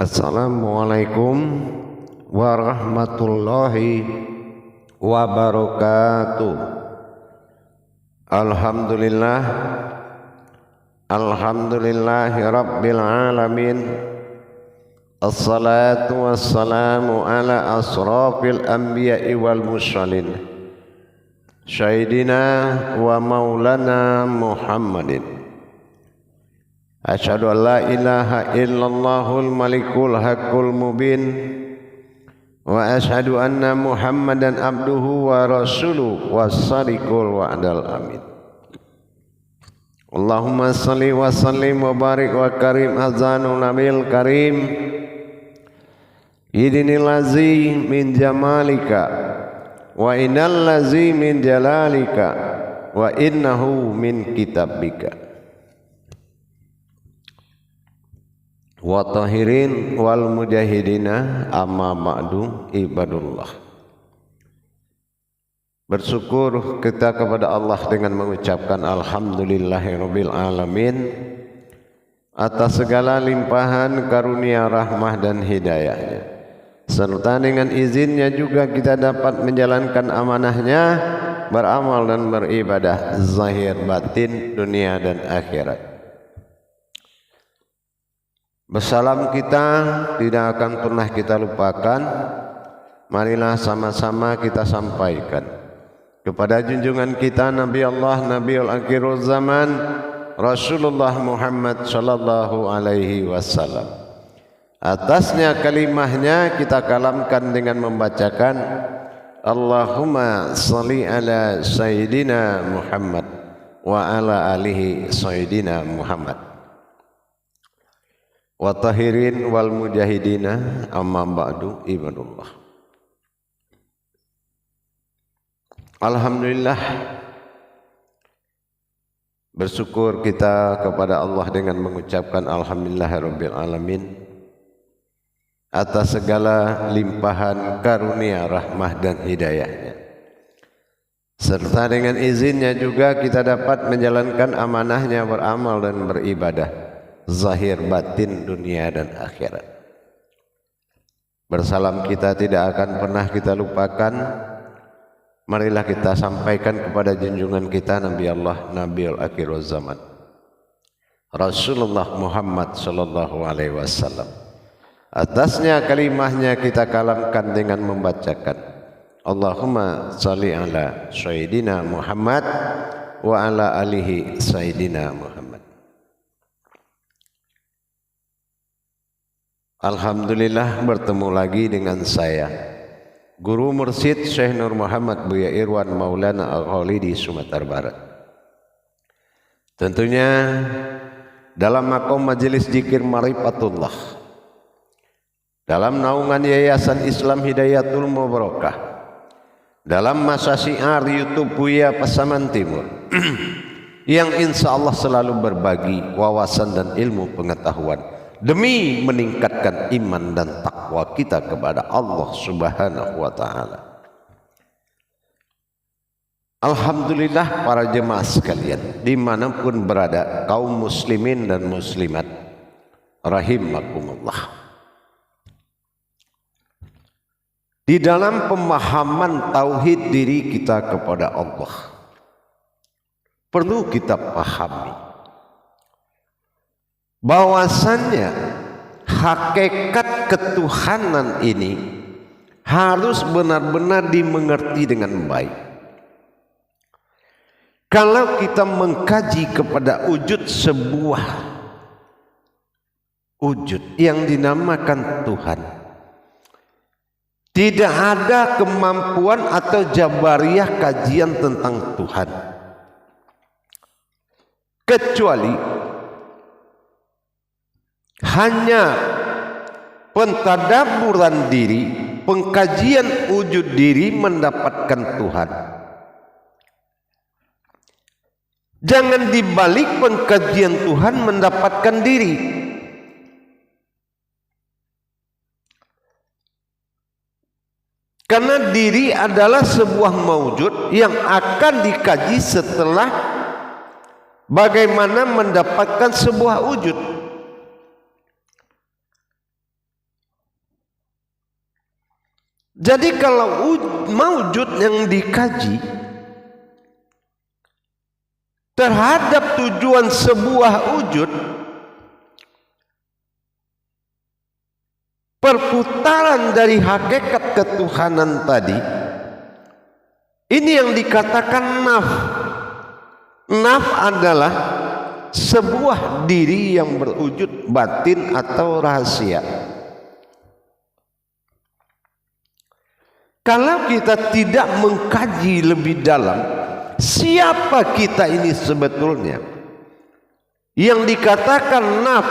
Assalamualaikum warahmatullahi wabarakatuh. Alhamdulillahi rabbil alamin. Assalatu wassalamu ala asrafil anbiya'i wal mursalin Sayyidina wa maulana Muhammadin. Asyhadu an la ilaha illallahul malikul haqqul mubin wa asyhadu anna Muhammadan abduhu wa rasuluhu was-sadiqul wa'dal amin. Allahumma salli wa sallim wa barik wa karim azanul nabil karim idinil lazi min jamalika wa innal lazi min jalalika wa innahu min kitabika wa tahirin wal mujahidina amma ba'du ibadullah. Bersyukur kita kepada Allah dengan mengucapkan alhamdulillahirabbil alamin atas segala limpahan karunia rahmah dan hidayahnya, serta dengan izinnya juga kita dapat menjalankan amanahnya, beramal dan beribadah zahir batin dunia dan akhirat. Bersalam kita tidak akan pernah kita lupakan. Marilah sama-sama kita sampaikan kepada junjungan kita Nabi Allah Nabiul Akhirul Zaman Rasulullah Muhammad sallallahu alaihi wasallam. Atasnya kalimahnya kita kalamkan dengan membacakan Allahumma salli ala Sayyidina Muhammad wa ala alihi Sayyidina Muhammad wa tahirin wal mujahidina amma ba'du ibadullah. Alhamdulillah, bersyukur kita kepada Allah dengan mengucapkan alhamdulillahirabbil alamin atas segala limpahan karunia rahmah dan hidayahnya, serta dengan izinnya juga kita dapat menjalankan amanahnya, beramal dan beribadah zahir batin dunia dan akhirat. Bersalam kita tidak akan pernah kita lupakan. Marilah kita sampaikan kepada junjungan kita Nabi Allah Nabiul Akhirul Zaman Rasulullah Muhammad sallallahu alaihi wasallam. Atasnya kalimahnya kita kalamkan dengan membacakan Allahumma shalli ala Sayyidina Muhammad wa ala alihi Sayyidina Muhammad. Alhamdulillah, bertemu lagi dengan saya Guru Mursyid Syekh Nur Muhammad Buya Irwan Maulana Al-Khalidi Sumatera Barat. Tentunya dalam makom majelis zikir Marifatullah, dalam naungan Yayasan Islam Hidayatul Mubarakah, dalam masa syiar YouTube Buya Pasaman Timur yang insya Allah selalu berbagi wawasan dan ilmu pengetahuan demi meningkatkan iman dan takwa kita kepada Allah Subhanahu wa ta'ala. Alhamdulillah para jemaah sekalian dimanapun berada, kaum muslimin dan muslimat rahimakumullah. Di dalam pemahaman tauhid diri kita kepada Allah, perlu kita pahami bahwasannya hakikat ketuhanan ini harus benar-benar dimengerti dengan baik. Kalau kita mengkaji kepada wujud sebuah wujud yang dinamakan Tuhan, tidak ada kemampuan atau jabariyah kajian tentang Tuhan kecuali hanya pentadaburan diri, pengkajian wujud diri mendapatkan Tuhan. Jangan dibalik pengkajian Tuhan mendapatkan diri. Karena diri adalah sebuah maujud yang akan dikaji setelah bagaimana mendapatkan sebuah wujud. Jadi kalau maujud yang dikaji terhadap tujuan sebuah wujud, perputaran dari hakikat ketuhanan tadi, ini yang dikatakan naf. Naf adalah sebuah diri yang berwujud batin atau rahasia. Kalau kita tidak mengkaji lebih dalam siapa kita ini sebetulnya, yang dikatakan naf,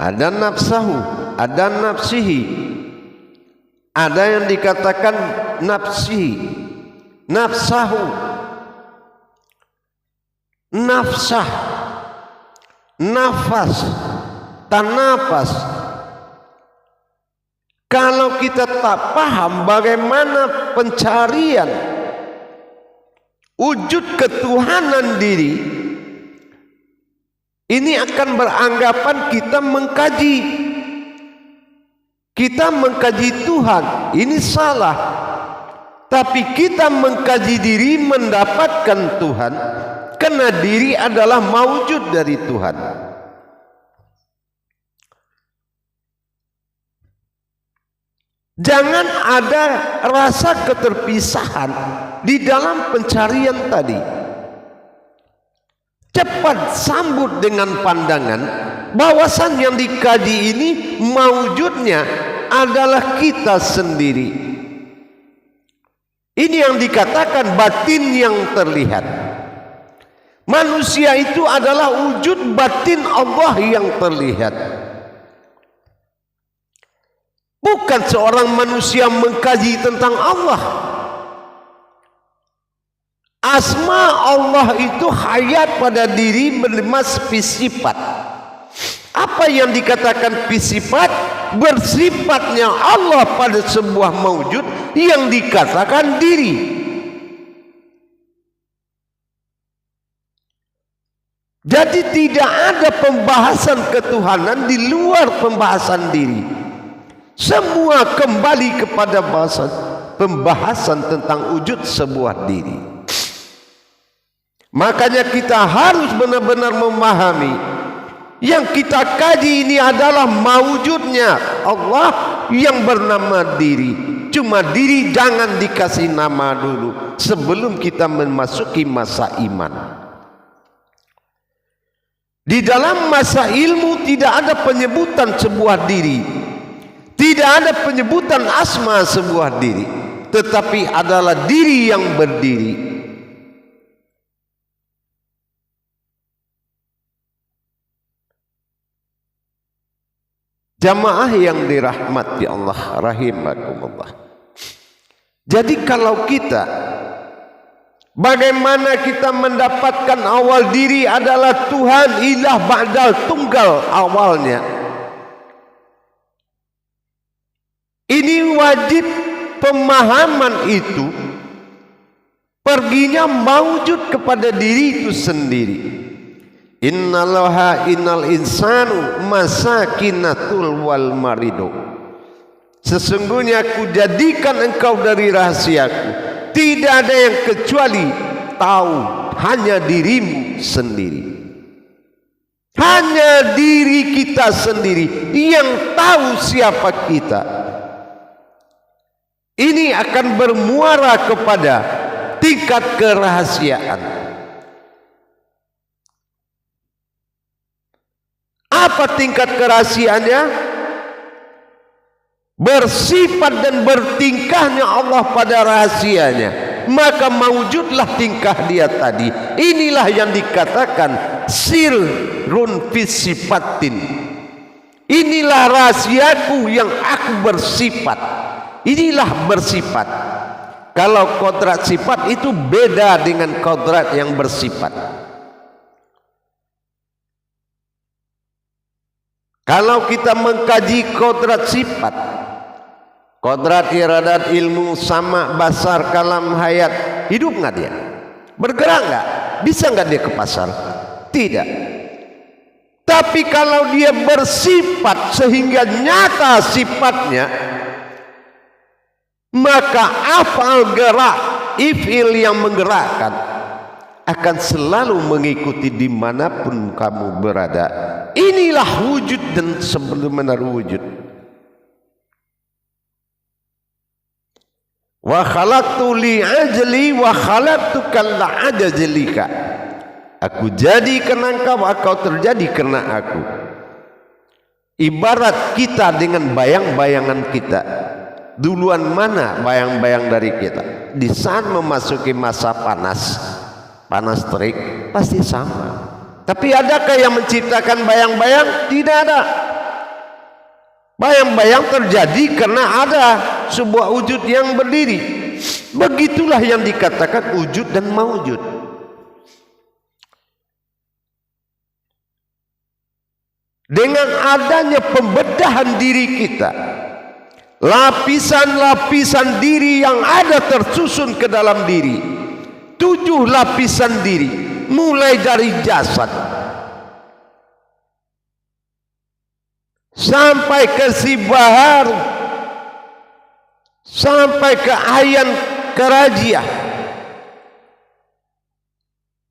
ada nafsahu, ada nafsihi, ada yang dikatakan nafsihi, nafsahu, nafsah, nafas, tanafas. Kalau kita tak paham bagaimana pencarian wujud ketuhanan diri, ini akan beranggapan kita mengkaji. Kita mengkaji Tuhan, ini salah. Tapi kita mengkaji diri mendapatkan Tuhan, karena diri adalah maujud dari Tuhan. Jangan ada rasa keterpisahan di dalam pencarian tadi. Cepat sambut dengan pandangan bahwasan yang dikaji ini maujudnya adalah kita sendiri. Ini yang dikatakan batin yang terlihat. Manusia itu adalah wujud batin Allah yang terlihat. Bukan seorang manusia mengkaji tentang Allah. Asma Allah itu hayat pada diri menerima sifat. Apa yang dikatakan sifat? Bersifatnya Allah pada sebuah maujud yang dikatakan diri. Jadi tidak ada pembahasan ketuhanan di luar pembahasan diri. Semua kembali kepada pembahasan tentang wujud sebuah diri. Makanya kita harus benar-benar memahami yang kita kaji ini adalah maujudnya Allah yang bernama diri. Cuma diri jangan dikasih nama dulu sebelum kita memasuki masa iman. Di dalam masa ilmu tidak ada penyebutan sebuah diri. Tidak ada penyebutan asma sebuah diri, tetapi adalah diri yang berdiri. Jamaah yang dirahmati Allah rahimakumullah. Jadi kalau kita, bagaimana kita mendapatkan awal diri adalah Tuhan ilah ba'dal tunggal awalnya. Ini wajib pemahaman itu perginya maujud kepada diri itu sendiri. Innallaha innal insanu masakinatul wal marido. Sesungguhnya aku jadikan engkau dari rahasiaku. Tidak ada yang kecuali tahu hanya dirimu sendiri. Hanya diri kita sendiri yang tahu siapa kita. Ini akan bermuara kepada tingkat kerahasiaan. Apa tingkat kerahasiaannya? Bersifat dan bertingkahnya Allah pada rahasianya. Maka mawujudlah tingkah dia tadi. Inilah yang dikatakan sirrun fis sifatin. Inilah rahasiaku yang aku bersifat. Inilah bersifat. Kalau kodrat sifat itu beda dengan kodrat yang bersifat. Kalau kita mengkaji kodrat sifat, kodrat iradat ilmu sama basar kalam hayat, hidup nggak dia? Bergerak nggak? Bisa nggak dia ke pasar? Tidak. Tapi kalau dia bersifat sehingga nyata sifatnya, maka afal gerak, ifil yang menggerakkan akan selalu mengikuti dimanapun kamu berada. Inilah wujud dan sebenar wujud. Wa khalaqtu li ajli wa khalaqtuka la'ajlika. Aku jadi karena engkau terjadi karena aku. Ibarat kita dengan bayang-bayangan kita. Duluan mana bayang-bayang dari kita? Di saat memasuki masa panas terik pasti sama. Tapi adakah yang menciptakan bayang-bayang? Tidak ada. Bayang-bayang terjadi karena ada sebuah wujud yang berdiri. Begitulah yang dikatakan wujud dan maujud. Dengan adanya pembedahan diri kita, lapisan-lapisan diri yang ada tersusun ke dalam diri, 7 lapisan diri, mulai dari jasad sampai ke si bahar, sampai ke ayan kerajiah,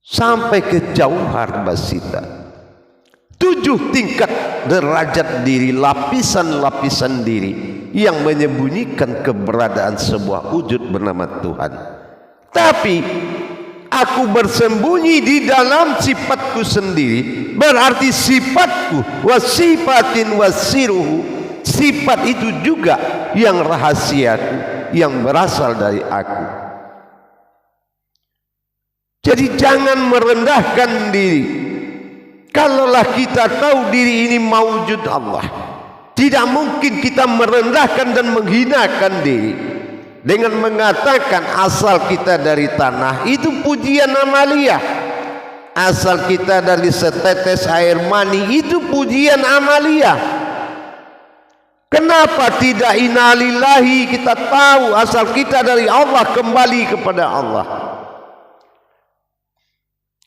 sampai ke jauhar basita. 7 tingkat derajat diri, lapisan-lapisan diri yang menyembunyikan keberadaan sebuah wujud bernama Tuhan. Tapi aku bersembunyi di dalam sifatku sendiri, berarti sifatku wasifatin wasiruhu, sifat itu juga yang rahasiaku, yang berasal dari aku. Jadi jangan merendahkan diri. Kalaulah kita tahu diri ini maujud Allah, tidak mungkin kita merendahkan dan menghinakan diri dengan mengatakan asal kita dari tanah, itu pujian amalia. Asal kita dari setetes air mani, itu pujian amalia. Kenapa tidak innalillahi, kita tahu asal kita dari Allah, kembali kepada Allah.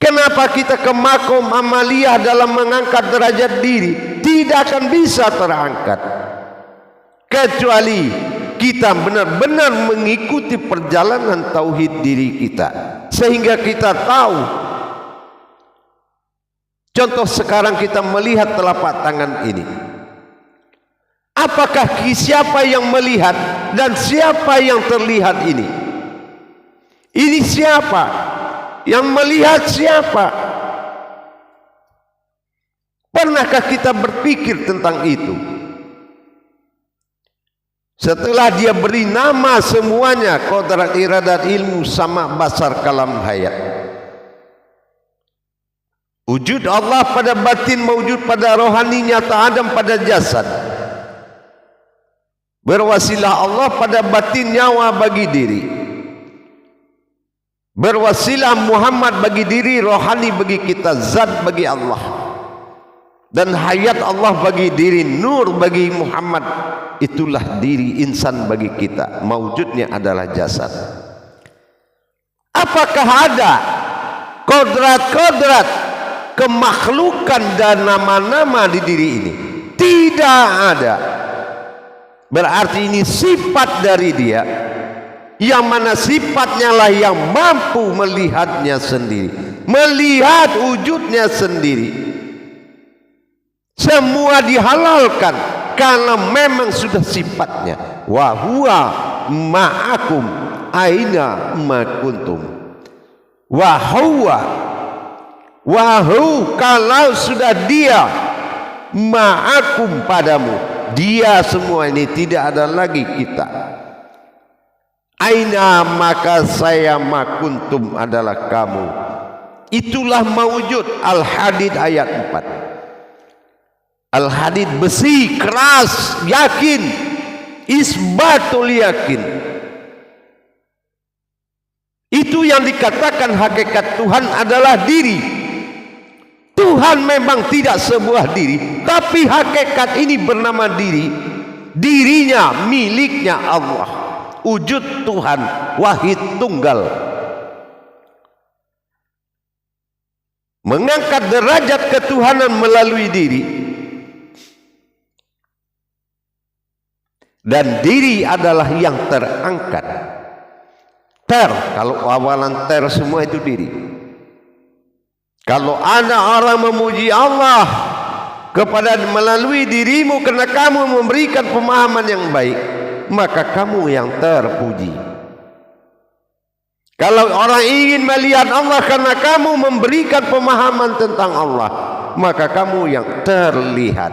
Kenapa kita ke makom amaliyah dalam mengangkat derajat diri? Tidak akan bisa terangkat kecuali kita benar-benar mengikuti perjalanan tauhid diri kita, sehingga kita tahu. Contoh sekarang kita melihat telapak tangan ini. Apakah siapa yang melihat dan siapa yang terlihat ini? Ini siapa? Yang melihat siapa? Pernahkah kita berpikir tentang itu? Setelah dia beri nama semuanya, qadrat, iradat, ilmu, sama, basar, kalam, hayat. Wujud Allah pada batin, mewujud pada rohani, nyata Adam pada jasad. Berwasilah Allah pada batin, nyawa bagi diri. Berwasilah Muhammad bagi diri, rohani bagi kita, zat bagi Allah, dan hayat Allah bagi diri, nur bagi Muhammad. Itulah diri insan bagi kita, mawujudnya adalah jasad. Apakah ada kodrat-kodrat kemakhlukan dan nama-nama di diri ini? Tidak ada. Berarti ini sifat dari dia, yang mana sifatnya lah yang mampu melihatnya sendiri, melihat wujudnya sendiri. Semua dihalalkan karena memang sudah sifatnya. Wa huwa ma'akum aina ma kuntum. Wa huwa, kalau sudah dia ma'akum padamu, dia semua ini, tidak ada lagi kita. Aina, maka saya makuntum adalah kamu. Itulah mawujud. Al-Hadid ayat 4. Al-Hadid besi, keras, yakin, isbatul yakin. Itu yang dikatakan hakikat Tuhan adalah diri. Tuhan memang tidak sebuah diri, tapi hakikat ini bernama diri. Dirinya miliknya Allah. Wujud Tuhan wahid tunggal, mengangkat derajat ketuhanan melalui diri. dan diri adalah yang terangkat. Kalau awalan semua itu diri. Kalau ada orang memuji Allah kepada melalui dirimu karena kamu memberikan pemahaman yang baik, maka kamu yang terpuji. Kalau orang ingin melihat Allah karena kamu memberikan pemahaman tentang Allah, maka kamu yang terlihat.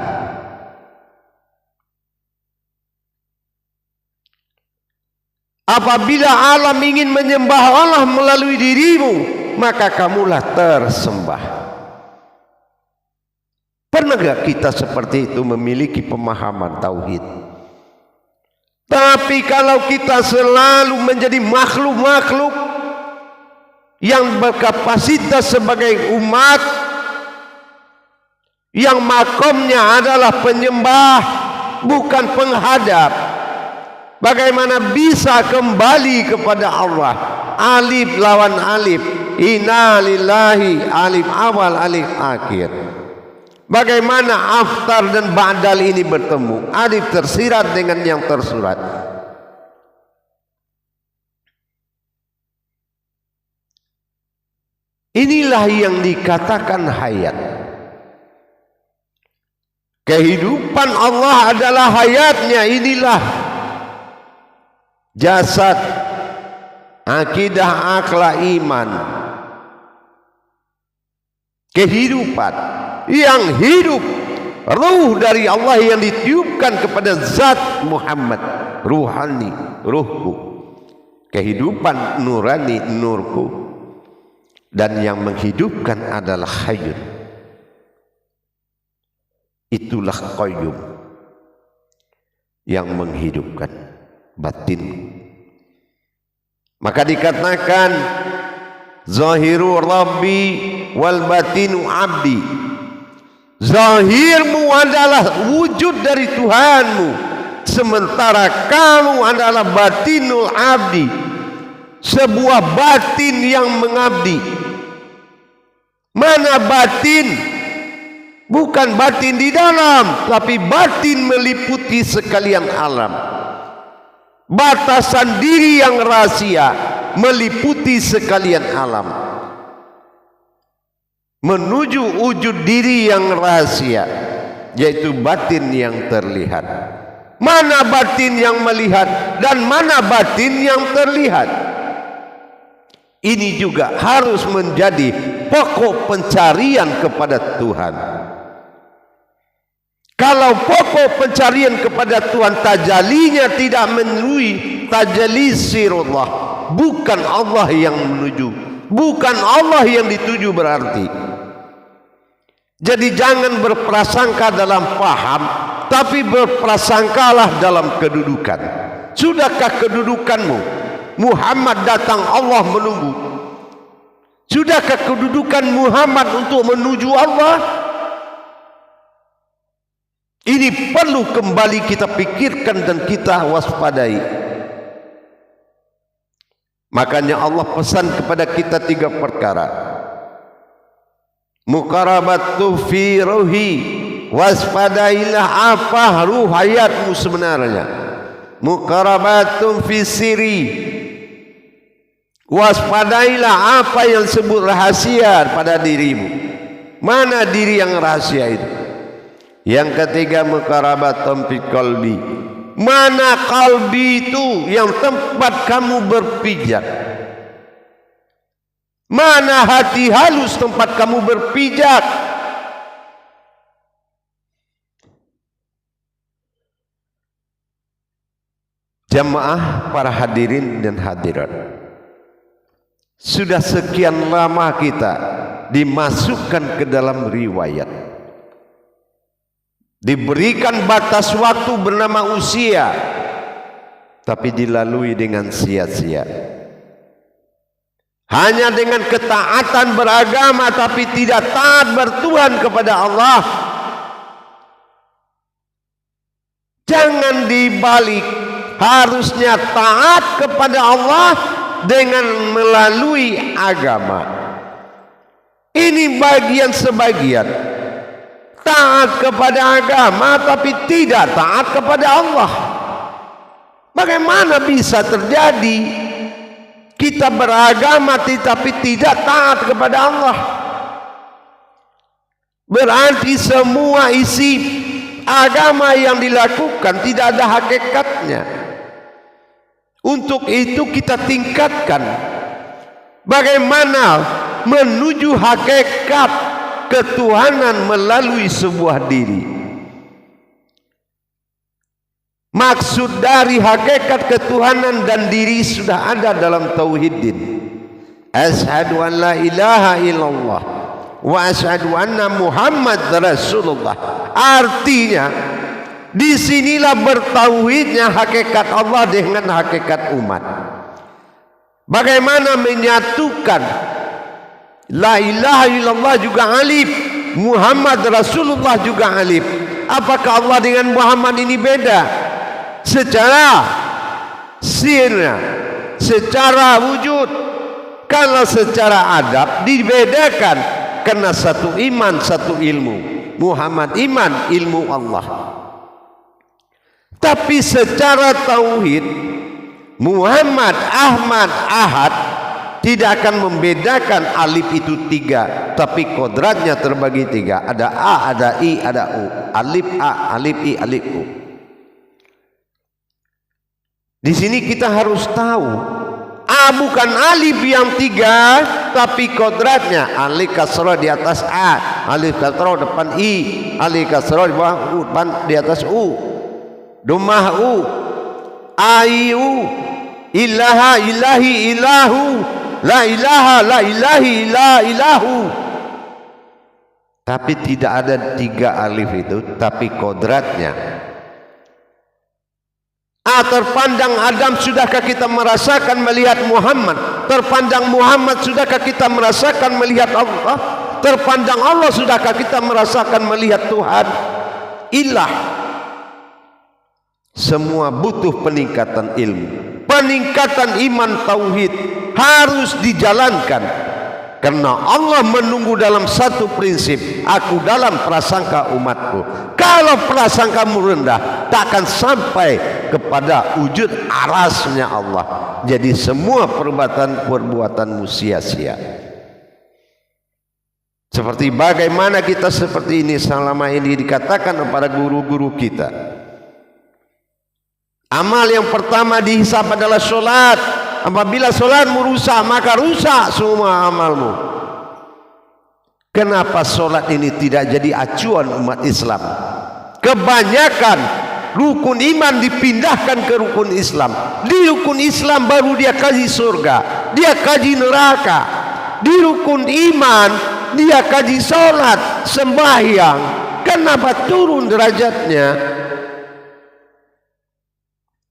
Apabila alam ingin menyembah Allah melalui dirimu, maka kamulah tersembah. Pernahkah kita seperti itu memiliki pemahaman tauhid? Tapi kalau kita selalu menjadi makhluk-makhluk yang berkapasitas sebagai umat, yang makomnya adalah penyembah bukan penghadap, bagaimana bisa kembali kepada Allah? Alif lawan alif, inna lillahi, alif awal alif akhir. Bagaimana aftar dan ba'dal ini bertemu? Alif tersirat dengan yang tersurat. Inilah yang dikatakan hayat. Kehidupan Allah adalah hayatnya. Inilah jasad, akidah, akhlak, iman. Kehidupan yang hidup, ruh dari Allah yang ditiupkan kepada zat Muhammad, ruhani, ruhku, kehidupan nurani, nurku, dan yang menghidupkan adalah hayyun. Itulah qayyum yang menghidupkan batin. Maka dikatakan zahiru rabbi wal batinu abdi. Zahirmu adalah wujud dari Tuhanmu, sementara kamu adalah batinul abdi, sebuah batin yang mengabdi. Mana batin? Bukan batin di dalam, tapi batin meliputi sekalian alam. Batasan diri yang rahasia meliputi sekalian alam, menuju wujud diri yang rahasia, yaitu batin yang terlihat. Mana batin yang melihat dan mana batin yang terlihat? Ini juga harus menjadi pokok pencarian kepada Tuhan. Kalau pokok pencarian kepada Tuhan tajalinya tidak melalui tajali sirullah, bukan Allah yang menuju, bukan Allah yang dituju berarti. Jadi jangan berprasangka dalam paham, tapi berprasangkalah dalam kedudukan. Sudahkah kedudukanmu? Muhammad datang, Allah menunggu. Sudahkah kedudukan Muhammad untuk menuju Allah? Ini perlu kembali kita pikirkan dan kita waspadai. Makanya Allah pesan kepada kita 3 perkara. Muqarabatu fi ruhi, waspadailah apa ruh hayatmu sebenarnya. Muqarabatun fi siri, waspadailah apa yang disebut rahasia pada dirimu. Mana diri yang rahasia itu? Yang ketiga, muqarabatun fi qalbi, mana kalbi itu yang tempat kamu berpijak. Mana hati halus tempat kamu berpijak. Jamaah para hadirin dan hadirat, sudah sekian lama kita dimasukkan ke dalam riwayat, diberikan batas waktu bernama usia, tapi dilalui dengan sia-sia. Hanya dengan ketaatan beragama tapi tidak taat bertuhan kepada Allah. Jangan dibalik, harusnya taat kepada Allah dengan melalui agama. Ini bagian sebagian. Taat kepada agama tapi tidak taat kepada Allah. Bagaimana bisa terjadi kita beragama tetapi tidak taat kepada Allah? Berarti semua isi agama yang dilakukan tidak ada hakikatnya. Untuk itu kita tingkatkan bagaimana menuju hakikat ketuhanan melalui sebuah diri. Maksud dari hakikat ketuhanan dan diri sudah ada dalam tauhidin. Asyhadu an la ilaha illallah wa asyhadu anna Muhammad Rasulullah. Artinya disinilah bertauhidnya hakikat Allah dengan hakikat umat. Bagaimana menyatukan la ilaha illallah juga alif, Muhammad Rasulullah juga alif. Apakah Allah dengan Muhammad ini beda? Secara sirna, secara wujud. Kalau secara adab dibedakan, karena satu iman satu ilmu. Muhammad iman, ilmu Allah. Tapi secara tauhid, Muhammad, Ahmad, Ahad tidak akan membedakan alif itu tiga, tapi kodratnya terbagi tiga. Ada A, ada I, ada U. Alif A, alif I, alif U. Di sini kita harus tahu A bukan alif yang tiga, tapi kodratnya alif kasroh di atas A, alif kasroh depan I, alif kasroh di bawah U, depan di atas U, domah U, Aiu, ilaha ilahi ilahu, la ilaha la ilahi la ilahu. Tapi tidak ada tiga alif itu, tapi kodratnya. Terpandang Adam, sudahkah kita merasakan melihat Muhammad? Terpandang Muhammad, sudahkah kita merasakan melihat Allah? Terpandang Allah, sudahkah kita merasakan melihat Tuhan? Ilah. Semua butuh peningkatan ilmu, peningkatan iman tauhid harus dijalankan. Karena Allah menunggu dalam satu prinsip, aku dalam prasangka umatku. Kalau prasangkamu rendah, tak akan sampai kepada wujud arasnya Allah. Jadi semua perbuatanmu sia-sia. Seperti bagaimana kita seperti ini selama ini dikatakan kepada guru-guru kita. Amal yang pertama dihisab adalah sholat. Apabila sholatmu rusak, maka rusak semua amalmu. Kenapa sholat ini tidak jadi acuan umat Islam? Kebanyakan rukun iman dipindahkan ke rukun Islam. Di rukun Islam baru dia kaji surga, dia kaji neraka. Di rukun iman dia kaji sholat, sembahyang. Kenapa turun derajatnya?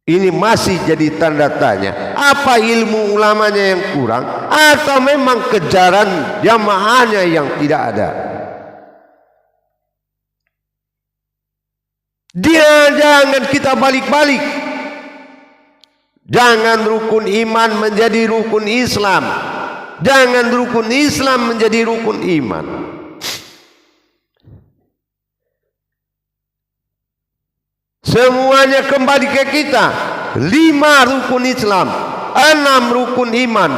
Ini masih jadi tanda tanya. Apa ilmu ulamanya yang kurang, atau memang kejaran jamaahnya yang tidak ada? Jangan kita balik-balik. Jangan rukun iman menjadi rukun Islam, jangan rukun Islam menjadi rukun iman. Semuanya kembali ke kita. 5 rukun Islam, 6 rukun iman,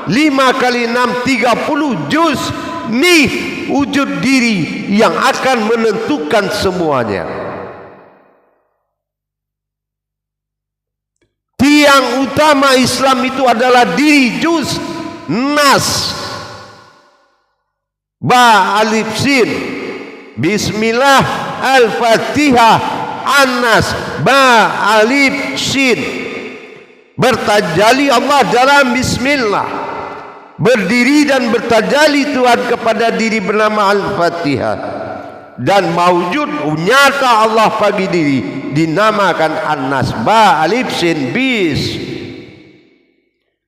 5 kali 6 30 juz nih wujud diri yang akan menentukan semuanya. Tiang utama Islam itu adalah diri, juz, nas, ba, alif, sin, bismillah, al-fatihah, Anas, ba, alif, sin. Bertajali Allah dalam bismillah. Berdiri dan bertajali Tuhan kepada diri bernama Al-Fatihah. Dan mawujud nyata Allah bagi diri dinamakan Anas, ba, alif, sin, bis.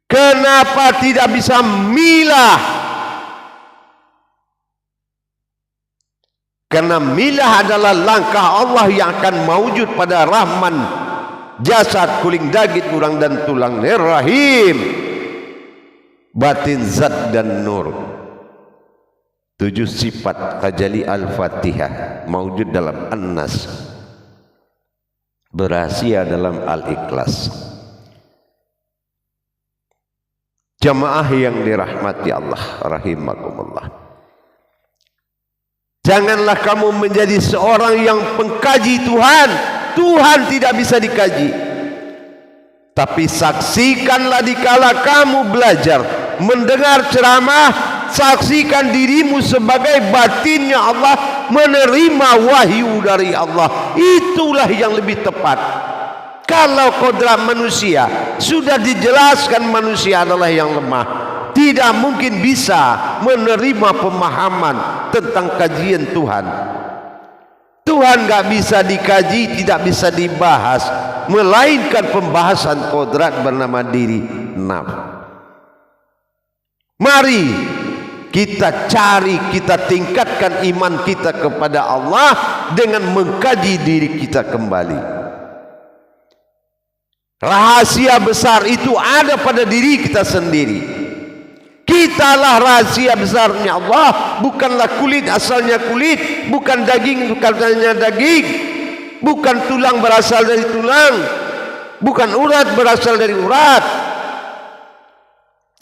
Kenapa tidak bisa milah? Karena milah adalah langkah Allah yang akan mewujud pada Rahman, jasad, kuling, daging, urang dan tulang, Rahim, batin, zat dan nur. 7 sifat tajalli Al-Fatihah mewujud dalam An-Nas, berhasil dalam Al-Ikhlas. Jamaah yang dirahmati Allah rahimakumullah. Janganlah kamu menjadi seorang yang pengkaji Tuhan. Tuhan tidak bisa dikaji. Tapi saksikanlah dikala kamu belajar, mendengar ceramah, saksikan dirimu sebagai batinnya Allah, menerima wahyu dari Allah. Itulah yang lebih tepat. Kalau kodrat manusia sudah dijelaskan, manusia adalah yang lemah, tidak mungkin bisa menerima pemahaman tentang kajian Tuhan. Tuhan gak bisa dikaji, tidak bisa dibahas, melainkan pembahasan kodrat bernama diri nafs. Mari kita cari, kita tingkatkan iman kita kepada Allah dengan mengkaji diri kita kembali. Rahasia besar itu ada pada diri kita sendiri. Kitalah rahasia besarnya Allah. Bukanlah kulit asalnya kulit, bukan daging bukannya daging, bukan tulang berasal dari tulang, bukan urat berasal dari urat.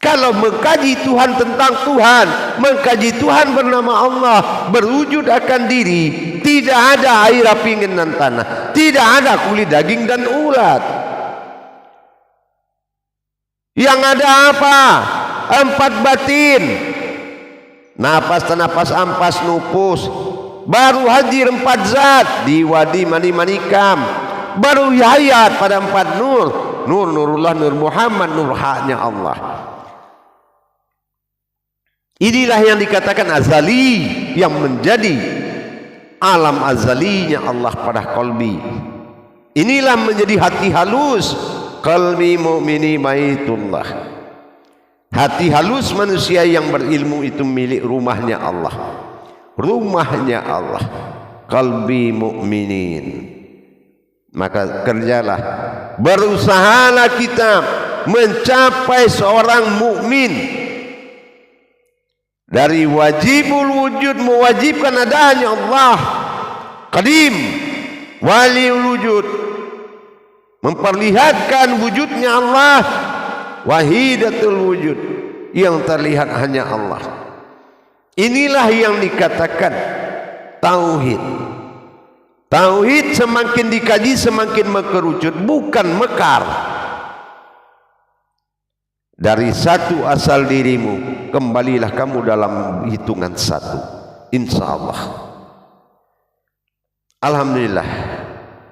Kalau mengkaji Tuhan tentang Tuhan, mengkaji Tuhan bernama Allah, berwujud akan diri, tidak ada air, api, dan tanah, tidak ada kulit, daging, dan urat. Yang ada apa? Empat batin. Napas, napas, ampas, nupus. Baru hadir empat zat. Di wadi mani manikam. Baru hayat pada empat nur. Nur Nurullah, Nur Muhammad, Nur haknya Allah. Inilah yang dikatakan azali, yang menjadi alam azalinya Allah pada qalbi. Inilah menjadi hati halus. Qalbi mu'mini baitullah. Hati halus manusia yang berilmu itu milik rumahnya Allah. Rumahnya Allah. Qalbi mu'minin. Maka kerjalah, berusahalah kita mencapai seorang mukmin. Dari wajibul wujud, mewajibkan adanya Allah Qadim, waliul wujud, memperlihatkan wujudnya Allah, wahidatul wujud, yang terlihat hanya Allah. Inilah yang dikatakan tauhid. Tauhid semakin dikaji semakin mengerucut, bukan mekar. Dari satu asal dirimu, kembalilah kamu dalam hitungan satu, insya Allah. Alhamdulillah,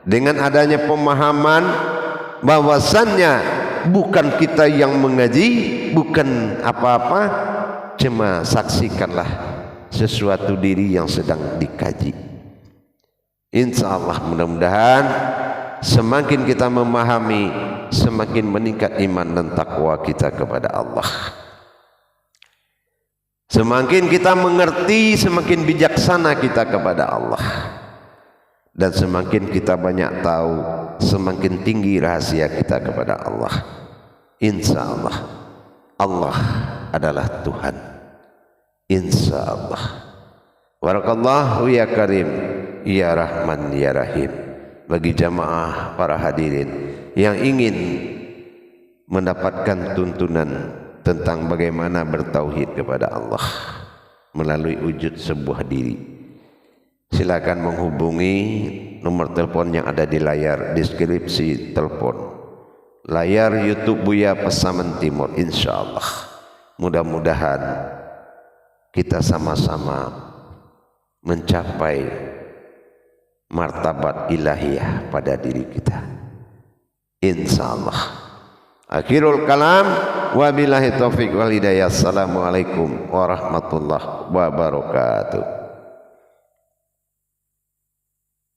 dengan adanya pemahaman bahwasannya bukan kita yang mengaji, bukan apa-apa, cuma saksikanlah sesuatu diri yang sedang dikaji. Insya Allah, mudah-mudahan semakin kita memahami, semakin meningkat iman dan takwa kita kepada Allah. Semakin kita mengerti, semakin bijaksana kita kepada Allah. Dan semakin kita banyak tahu, semakin tinggi rahasia kita kepada Allah. Insya Allah, Allah adalah Tuhan. Insya Allah. Barakallahu ya Karim, ya Rahman, ya Rahim. Bagi jamaah para hadirin yang ingin mendapatkan tuntunan tentang bagaimana bertauhid kepada Allah melalui wujud sebuah diri, silakan menghubungi nomor telepon yang ada di layar deskripsi telepon, layar YouTube Buya Pasaman Timur. Insya Allah, mudah-mudahan kita sama-sama mencapai martabat ilahiyah pada diri kita, insyaallah. Akhirul kalam, wabillahi taufiq wal hidayah. Assalamualaikum warahmatullahi wabarakatuh.